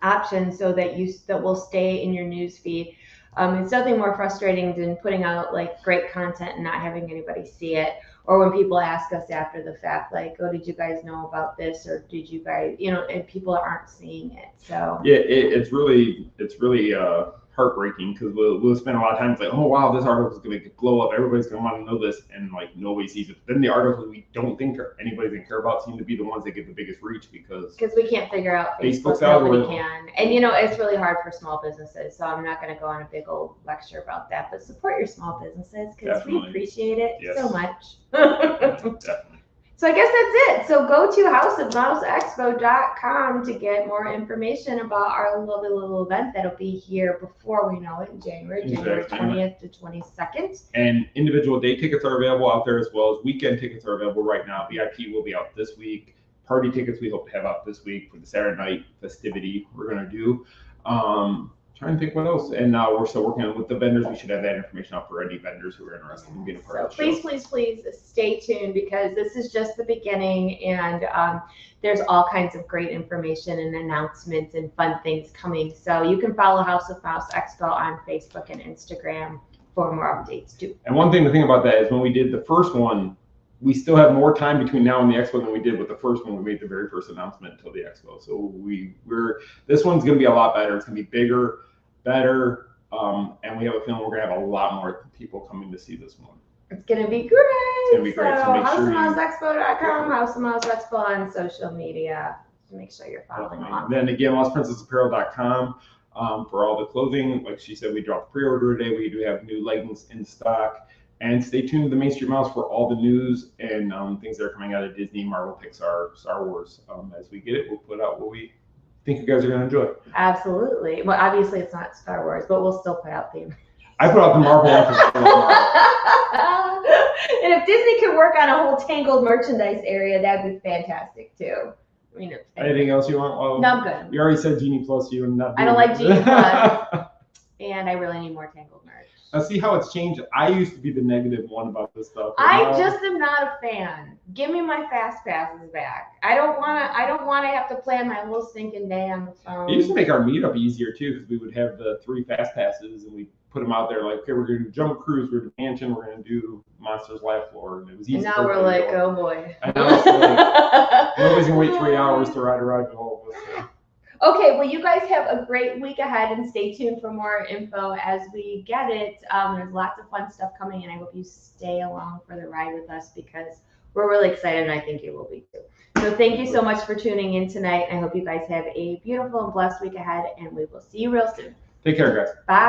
option so that will stay in your news feed. It's nothing more frustrating than putting out like great content and not having anybody see it, or when people ask us after the fact, like, oh, did you guys know about this, or did you guys, and people aren't seeing it. So yeah, it's really heartbreaking because we'll spend a lot of time like, oh wow, this article is going to blow up, everybody's going to want to know this, and like nobody sees it. Then the articles we don't think anybody's going to care about seem to be the ones that get the biggest reach because we can't figure out Facebook's nobody algorithm. can. And it's really hard for small businesses, so I'm not going to go on a big old lecture about that, but support your small businesses because we appreciate it so much. Definitely. So I guess that's it. So go to houseofmousexpo.com to get more information about our lovely little event that'll be here before we know it in January 20th to 22nd. And individual day tickets are available out there as well as weekend tickets are available right now. VIP will be out this week. Party tickets we hope to have out this week for the Saturday night festivity we're going to do. Trying to think what else. And now we're still working on with the vendors. We should have that information out for any vendors who are interested in being a part of the show. Please stay tuned because this is just the beginning, and there's all kinds of great information and announcements and fun things coming. So you can follow House of Mouse Expo on Facebook and Instagram for more updates too. And one thing to think about that is when we did the first one, we still have more time between now and the expo than we did with the first one. We made the very first announcement until the expo. So this one's going to be a lot better. It's going to be bigger, better, and we have a feeling we're going to have a lot more people coming to see this one. It's going to be great. It's going to be great. So make sure HouseOfMouseExpo.com, House of Mouse Expo on social media. Make sure you're following along. Then again, LostPrincessApparel.com for all the clothing. Like she said, we dropped pre-order today. We do have new leggings in stock. And stay tuned to the Main Street Mouse for all the news and things that are coming out of Disney, Marvel, Pixar, Star Wars. As we get it, we'll put out what we think you guys are going to enjoy. Absolutely. Well, obviously it's not Star Wars, but we'll still put out the. I put out the Marvel one. And if Disney could work on a whole Tangled merchandise area, that'd be fantastic too. I mean, anything else you want? Well, no, I'm good. You already said Genie Plus. You and not. I don't like Genie Plus, and I really need more Tangled merch. Now see how it's changed. I used to be the negative one about this stuff. I just am not a fan. Give me my fast passes back. I don't want to have to plan my whole stinking day on the phone. It used to make our meetup easier too, because we would have the 3 fast passes and we put them out there like, okay, we're gonna do Jungle Cruise, we're gonna do Mansion, we're gonna do Monsters Live Floor, and it was easy. And now we're like, oh boy. I know. So like, nobody's gonna wait 3 hours to ride a ride with all of us. So. Okay, well, you guys have a great week ahead and stay tuned for more info as we get it. There's lots of fun stuff coming, and I hope you stay along for the ride with us because we're really excited, and I think you will be too. So thank you so much for tuning in tonight. I hope you guys have a beautiful and blessed week ahead, and we will see you real soon. Take care, guys. Bye.